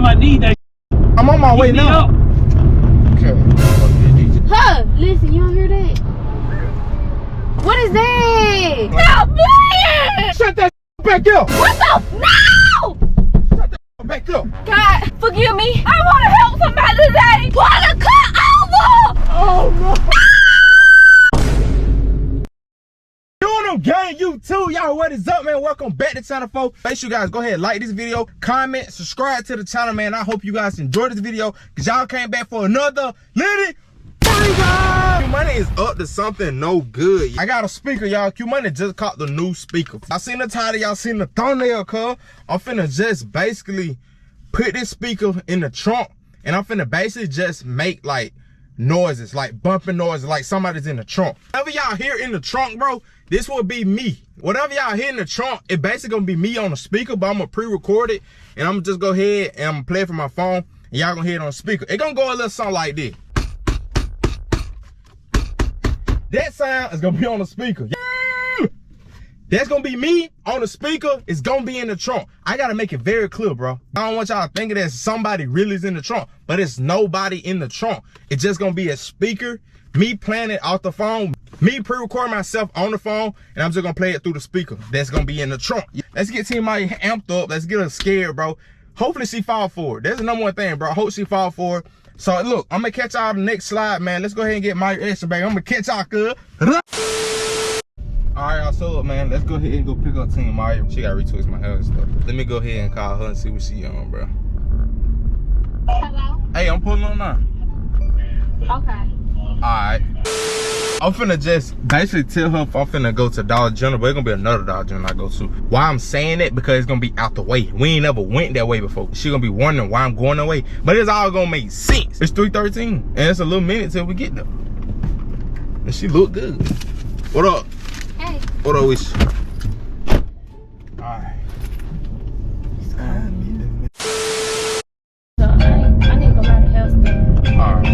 I need that. I'm on my way now. Okay. Huh? Listen, you don't hear that? What is that? Stop playing! Shut that back up! What the? No! Shut that back up! God, forgive me. I want to help somebody today. Wanna cut over? Oh no! QandMGang, you too. Y'all, what is up, man? Welcome back to channel 4. Make sure you guys go ahead and like this video, comment, subscribe to the channel, man. I hope you guys enjoyed this video because y'all came back for another litty Q Money is up to something no good. I got a speaker, y'all. Q Money just caught the new speaker. I seen the title, y'all seen the thumbnail, cuz. I'm finna just basically put this speaker in the trunk and I'm finna basically just make like noises, like bumping noises, like somebody's in the trunk. Whatever y'all hear in the trunk, bro, this will be me. Whatever y'all hear in the trunk, it basically gonna be me on the speaker, but I'm gonna pre-record it and I'm gonna just go ahead and I'm gonna play it from my phone and y'all gonna hear it on the speaker. It gonna go a little something like this. That sound is gonna be on the speaker. That's gonna be me on the speaker. It's gonna be in the trunk. I gotta make it very clear, bro. I don't want y'all thinking that somebody really is in the trunk, but it's nobody in the trunk. It's just gonna be a speaker, me playing it off the phone, me pre-recording myself on the phone, and I'm just gonna play it through the speaker. That's gonna be in the trunk. Let's get Team Maya amped up. Let's get her scared, bro. Hopefully she fall for it. That's the number one thing, bro. I hope she fall for it. So look, I'm gonna catch y'all on the next slide, man. Let's go ahead and get my extra bag. I'm gonna catch y'all, good. Alright, y'all, so look, man, let's go ahead and go pick up Team Maya. She gotta retwist my hair and stuff. Let me go ahead and call her and see what she on, bro. Hello? Hey, I'm pulling on now. Okay. Alright. I'm finna just basically tell her if I'm finna go to Dollar General, but it's gonna be another Dollar General I go to. Why I'm saying that? Because it's gonna be out the way. We ain't never went that way before. She gonna be wondering why I'm going that way. But it's all gonna make sense. It's 3:13, and it's a little minute till we get there. And she look good. What up? Hey. What up, wish? Alright. So, I need to go buy the house thing. Alright.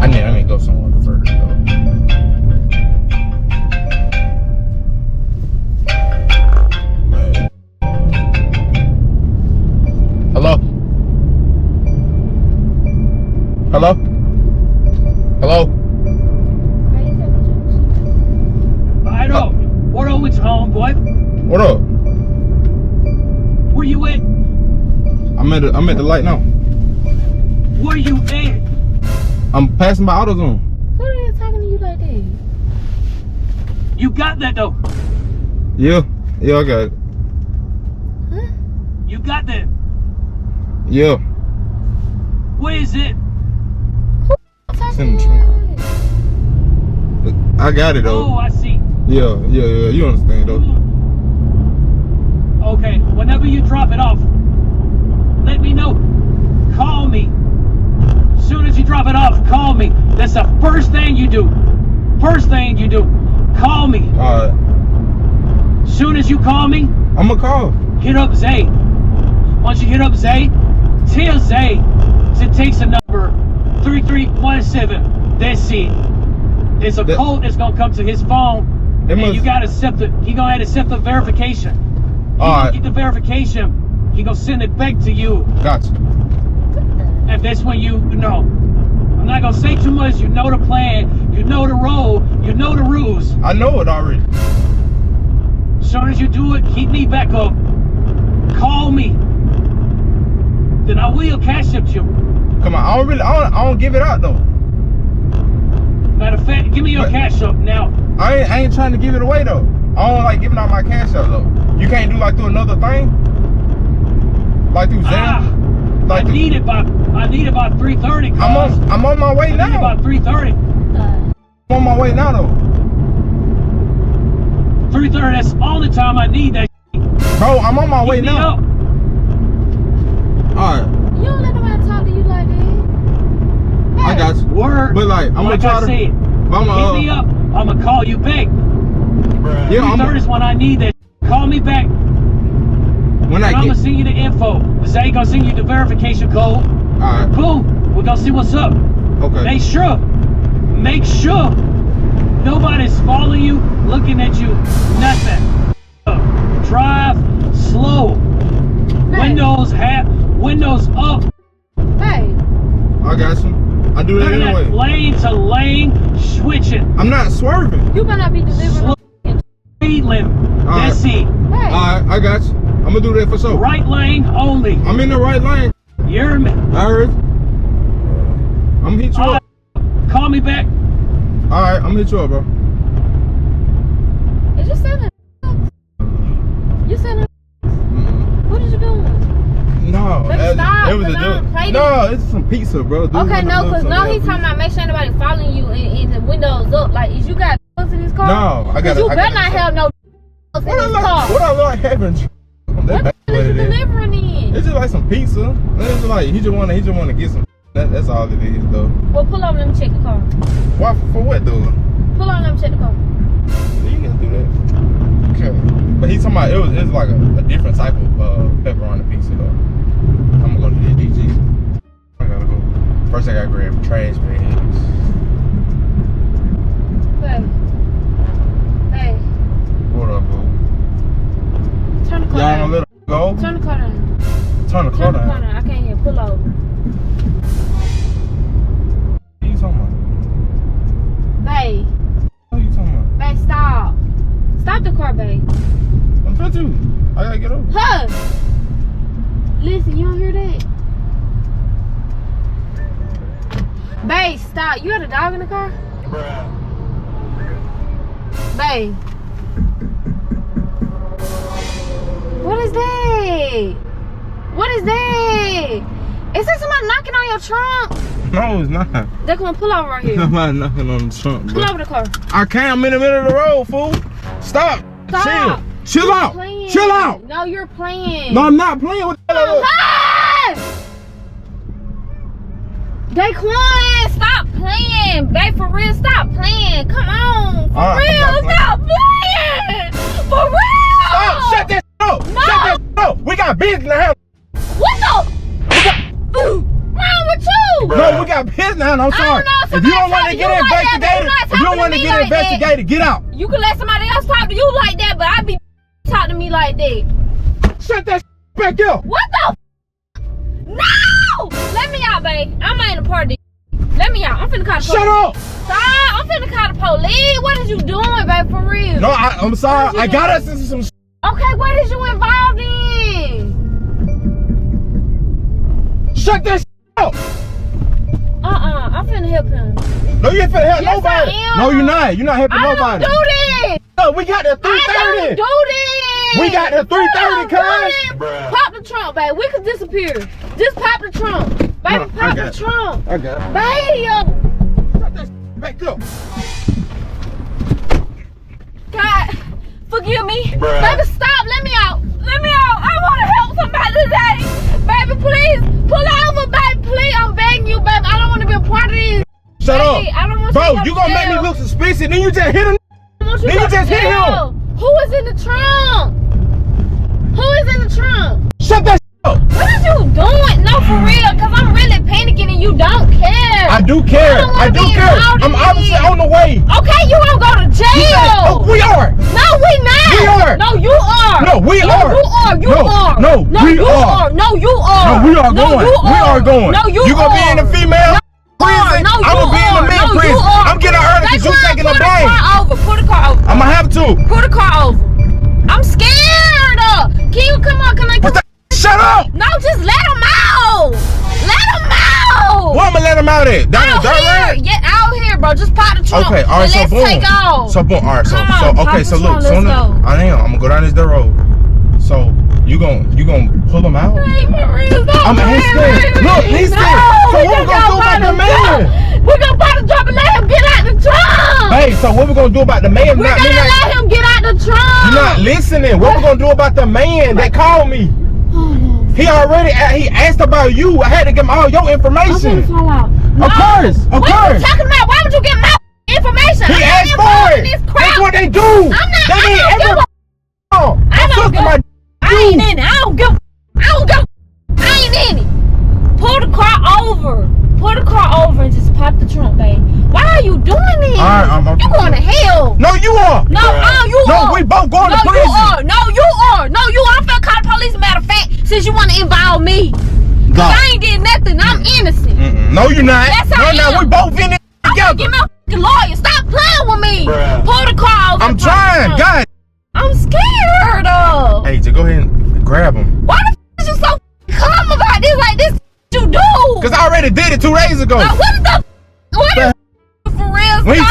I need to go somewhere first, though. Hello? Hello? Hello? I know. What up with home, boy? What up? Where you at? I'm at the light now. Where you at? I'm passing by AutoZone. Who are you talking to you like that? You got that though. Yeah. Yeah, I got it. Huh? You got that. Yeah. Where is it? It's in the trunk. I got it though. Oh, I see. Yeah. You understand though. Okay, whenever you drop it off, let me know. Call me. As soon as you drop it off, call me. That's the first thing you do. First thing you do. Call me. Alright. As soon as you call me, I'm gonna call. hit up Zay. Once you hit up Zay, tell Zay to take the number 3317. That's it. It's a code that's gonna come to his phone, and you gotta accept it. He gonna have to accept the verification. Alright. Get the verification. He gonna send it back to you. Gotcha. And that's when you know. I'm not gonna say too much. You know the plan. You know the role. You know the rules. I know it already. As soon as you do it, keep me back up. Call me. Then I will cash up you. Come on, I don't give it out though. Matter of fact, give me your cash up now. I ain't trying to give it away though. I don't like giving out my cash up though. You can't do like through another thing? Like through Zelle? Like I need it by 3:30. I'm on my way I need it now. by 3:30. I'm on my way now though. 3:30. That's all the time I need that. Bro, I'm on my way now. Alright. You don't let nobody talk to you like that. Hey. I got you. Word. But like, I'm gonna try to. Hit me up. I'm gonna call you back. Yeah, 3:30 is when I need that. Call me back. When I'm gonna send you the info. Zay gonna send you the verification code. Alright. Boom. We're gonna see what's up. Okay. Make sure nobody's following you, looking at you, nothing. Drive slow. Windows up. I got you. I do that Turn anyway. that lane to lane switching. I'm not swerving. You better not be delivering. Speed limit. That's it. Hey. Alright, I got you. I'm gonna do that for sure. Right lane only. I'm in the right lane. You're me. I heard. I'm gonna hit you up. Call me back. Alright, I'm gonna hit you up, bro. Is you selling? You selling? What is you doing? No, Baby, stop, it was a cause I don't play dude. No, it's some pizza, bro. Dude, Okay, no, cause no, he's talking about make sure nobody following you and the windows up. Like, is you got drugs in this car? No, I got. You better not have no drugs in this car. What I like having? What the hell is you delivering in? It's just like some pizza. It's just like he just wanna get some. That's all it is, though. Well, pull over, let me check the car. Why? For what, though? Pull over, let me check the car. You can do that. Okay. But he's talking about it was like a different type of pepperoni pizza, though. I'm gonna go to the DG. I gotta go. First, I gotta grab trash bags. Hey. What up, boo? Turn the car Y'all down. gonna let her go? Turn the car down. Turn the car Turn the car down. down. I can't hear. Pull over. What are you talking about? Babe. What are you talking about? Babe, stop. Stop the car, babe. I'm trying to. I gotta get over. Huh? Listen, you don't hear that? Babe, stop. You got a dog in the car? Bruh. Babe. What is that? What is that? Is that somebody knocking on your trunk? No, it's not. They're gonna pull over right here. Somebody knocking on the trunk, bro. Pull over the car. I can't. I'm in the middle of the road, fool. Stop. Stop. Chill You're out. playing. Chill out. No, you're playing. No, I'm not playing with that. Daquan, stop playing. Babe, for real, stop playing. Come on. For real, stop playing. For real. Stop. Shut that up. No. Shut that up. We got business now. What the? Wrong with you? No, we got business now. I'm sorry. If you don't want to get investigated, if you don't want to get investigated, get out. You can let somebody else talk to you like that, but I be talking to me like that. Shut that back up. What the? No! Let me out, babe. I'm not in the party. Let me out. I'm finna call the police. Shut up. Stop. I'm finna call the police. What is you doing, babe? For real. No, I'm sorry. I got us into some. Okay, what is you involved in? Shut that up. I'm finna help him. No, you ain't finna help Yes, nobody. I am. No, you're not. You're not helping I nobody. don't do this. No, we got the 330. I don't do this. We got the 330, cuz. Pop the trunk, babe. We could disappear. Just pop the trunk. Baby, No, pop the trunk. I got it. Baby, Shut that back up. God, forgive me. Baby, stop. Let me out. Let me out. I want to help somebody today. Baby, please. Pull over, baby. Please. I'm begging you, baby. I don't want to be a part of this. Shut baby, up. I don't want Bro, you gonna make me look suspicious, then you just hit him. Then you just hit him. Who is in the trunk? Who is in the trunk? Shut that up. What are you doing? No, for real, because I'm really panicking and you don't care. I do care. I do care. I'm obviously on the way. Okay, you won't go to jail. Oh, we are. No, we not. We are. No, you are. No, we are. You are. You No, are. no, we you are. No, you are. No, we are going. You We are going. No, you You gonna be in the female prison? No, you I'm gonna be in the male No, prison. you are. I'm getting early because you taking the blame. Put the car over. I'm gonna have to. Put the car over. I'm scared. Can you come on? Can I come? Shut up. No, just let him out. Let him out. Where I'm gonna let him out at? Down the Out dirt here. road? Get out here, bro. Just pop the trunk. Okay, all right, and so let's boom. take off. So boom, all right, so Come on, pop okay, the so trunk, look, let's soon go. I am. I'm gonna go down this dirt road. So you gonna pull him out? Hey, Maria, stop I'm playing scared. with me. Look, he's scared. So we what we gonna do about the man? We're gonna pop the trunk and let him get out the trunk. Hey, so what we gonna do about the man? We're gonna let him get out the trunk. You're not listening. What we gonna do about the man that called me? He asked about you. I had to give him all your information. Fall out. No. Of course. What are you talking about? Why would you get my information? He asked for it. That's what they do. I'm not. They I ain't don't ever. I don't give. I ain't in it. I don't give. I ain't in it. Pull the car over. Pull the car over and just pop the trunk, babe. Why are you doing this? All right, I'm you going to hell. No, you are. No, you are. No, we both going to prison. No, you are. No, you are. I'm finna call the police, matter of fact, since you want to involve me. God. I ain't did nothing. I'm innocent. No, you're not. Yes, I am. We both in it together. Give me a fucking lawyer. Stop playing with me. Bruh. Pull the car over. I'm trying. God. I'm scared. Hey, just go ahead and grab him. Why the f is you so calm about this? Like this you do? Cause I already did it 2 days ago. Like, what the? What the? For real? When you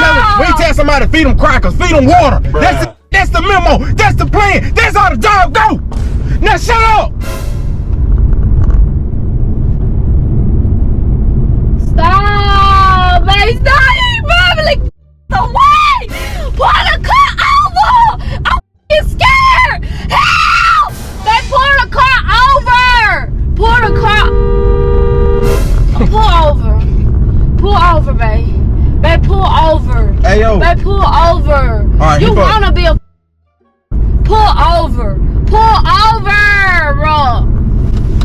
tell somebody to feed them crackers, feed them water. Bruh. That's the memo. That's the plan. That's how the job go. Now shut up. Stop, baby. Stop. You bubbling away. Pull the car over. I'm f***ing scared. Help. They pull the car over. Pull the car. Pull over. Pull over, babe. Babe, pull over. Hey, yo. Babe, pull over. Right, you wanna be a pull over. Pull over, bro.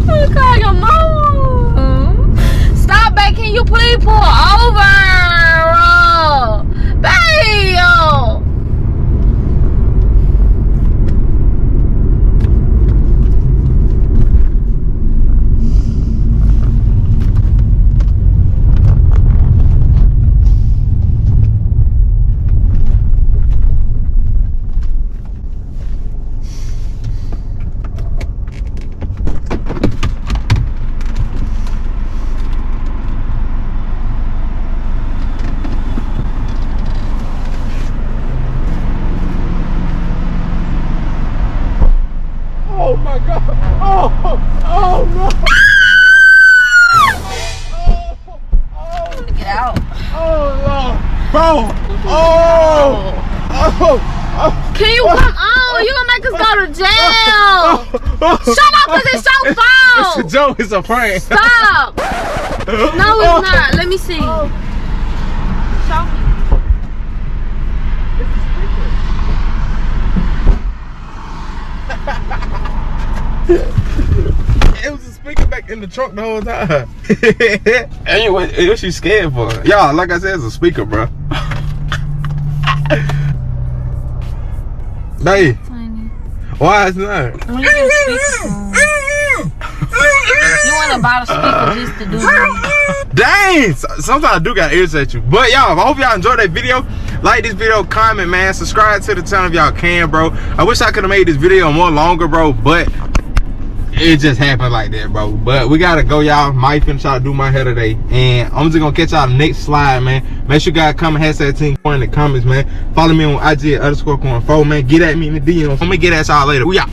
Oh, call your mom. Stop, babe. Can you please pull over, bro? Babe, yo. Oh my God. Oh no. Get out. Oh Lord. Bro. Can you come on? You gonna make us go to jail. Shut up, cause it's your fault. It's a joke. It's a prank. Stop. No, it's not. Let me see. Show me. It was a speaker back in the trunk the whole time. Anyway, what she scared for? Y'all, like I said, it's a speaker, bro. Hey, why is not? When you get speakerphone, you want to buy a speaker just to do that. Dang! Sometimes I do gotta irritate you. But y'all, I hope y'all enjoyed that video. Like this video, comment, man. Subscribe to the channel if y'all can, bro. I wish I could have made this video more longer, bro, but it just happened like that, bro. But we gotta go, y'all. Might finish out do my hair today, and I'm just gonna catch y'all next slide, man. Make sure you guys comment #Team Quan in the comments, man. Follow me on IG _Quan4, man. Get at me in the DM. I'm gonna get at y'all later. We out.